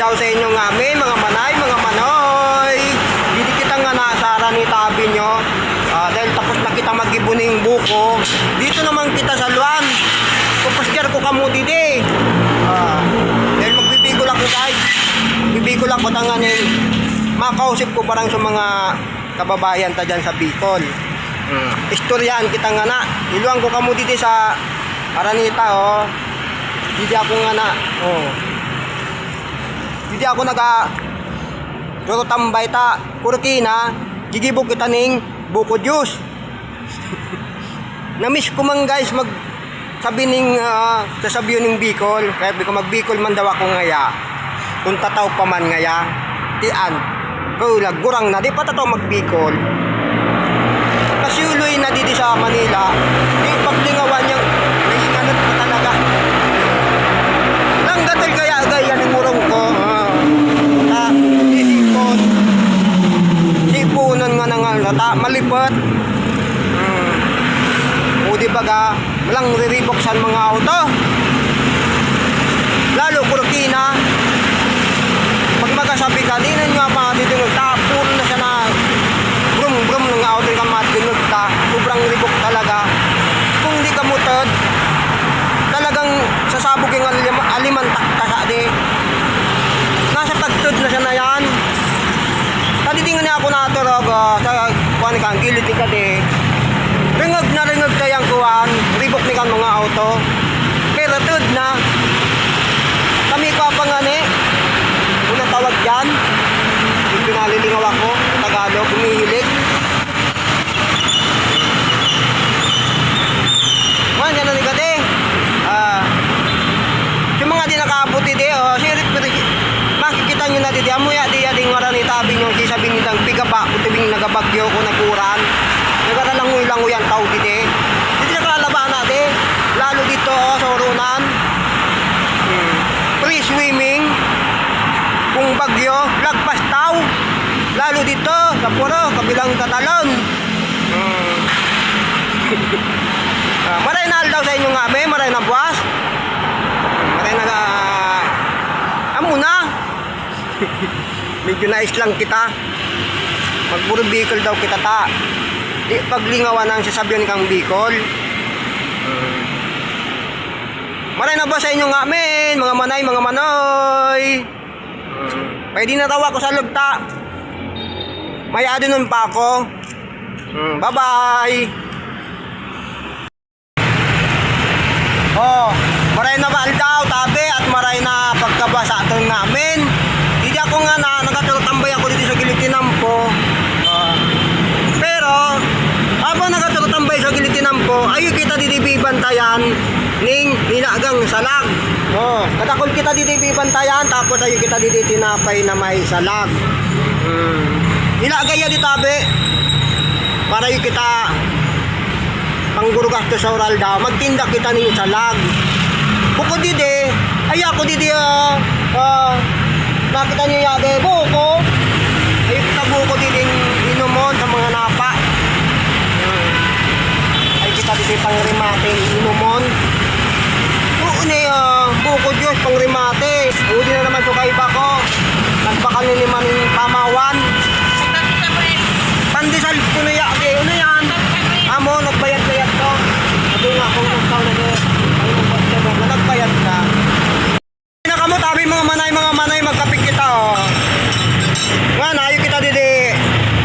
daw sa inyo nga amin, mga manay, mga manoy. Hindi kita nga naasara ni tabi nyo. Dahil tapos na kita mag-ibuning buko. Dito naman kita sa Luan. Kupasyar ko kamo didi. Dahil magbibigol ako guys. Bibigol ako tanganin. Makausip ko parang sa mga kababayan ta dyan sa Bicol. Istoryaan kita nga na. Iluan ko kamo didi sa Araneta oh. Hindi ako nga na oh. Hindi ako pero tambay ta kurkina gigibog kita ning buko juice. Namiss ko man guys mag sabi ning sasabihin ning Bicol. Kaya ko mag Bicol man daw ako ngaya. Kung tataw pa man ngaya tian ko gurang na di pa tataw mag Bicol. Kasyuloy na didi sa Manila. Di paglingawan niyang naging anot na talaga. Langgatal kaya gaya ng murong ko. Isipon. Sipunan nga nata malipot. O di ba ga walang ririboksan mga auto. Lalo kurkina. Pag magasabi ka, di na nyo pa dito nagtapon na siya na brum-brum ng auto ka matinog ka. Sobrang ribok talaga. Kung di ka mutod, talagang sasabog yung alimantak ka di. Nasa pagtod na siya na yan. Taditingan niya ako naturog sa kuhan ka, ang gilid ni ka di. Ringag na ringag kayang kuhan, ribok ni kang mga auto. Pero tod na. Kami ko pa nga ni. Unang tawag dyan. Yung pinalilingaw ako, Tagalog, umihilig. Mga gano'n ni Kati. Yung mga di nakaputi di, sirit pero makikita nyo na di, amuya di ading wala ni tabi nyo, sabi nitang pigaba, kutubing nagabagyo ko naguran. Nagaralangoy-langoy ang tao di di. Hindi nakalaba na di. Lalo dito sa Orunan. Free swimming. Kung bagyo, lagpas tao. Lalo dito, sa Puro, kabilang Tatalon. Maray na daw sa inyo nga, maray na buwas. Maray na amo na. Medyo nais lang kita. Magburo Bicol daw kita ta. Di paglingawan ang sasabihan kang Bicol. Maray na ba sa inyo nga, mga manay, mga manoy. Pwede na tawa ko sa lugta. May adinon pa ako. Bye-bye. Maray na baal daw, tabi, at maray na pagkabasa ito namin. Hindi ako nga na nagkatulotambay ako dito sa gilid tinampo. Pero, habang nagkatulotambay sa gilid tinampo, ayun kita ditibibantayan ning nilagang salag. Katakol kita ditibibantayan, tapos ayun kita dititinapay na may salag. Nilagay yan di tabi. Para yung kita panggurugas to sa oral daw, magtinda kita ning salag. Bukod didi, ay ako didi, nakita niyo yade, buko. Ay kita buko diding inumon sa mga napa. Ay kita didi pangrimating inumon. Uuni, buko Diyos, pangrimate. Udi na naman sukay ba ko. Nagpakal ni maning pamawan. Pandesal ko na yade, ano yan? Amo, nagbayad-bayad ko. Ito nga kung nagtaw na niya. Nagbayad na. Nakamot abi mga manay magkapit kita nga na ayo kita didi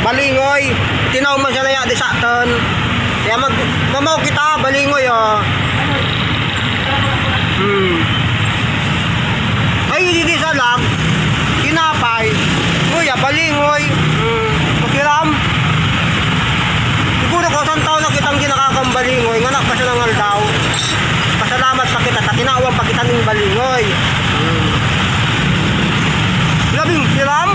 balingoy tinaw man siya na ya di sa aton kaya mamaw kita balingoy ay didi sa lag tinapay kuya balingoy makiram siguro ko isang taon na kitang ginakakambalingoy nga na pa siya ng aldaw. Pasalamat pa kita, tinawag pa kita ng balingoy. Labing siram.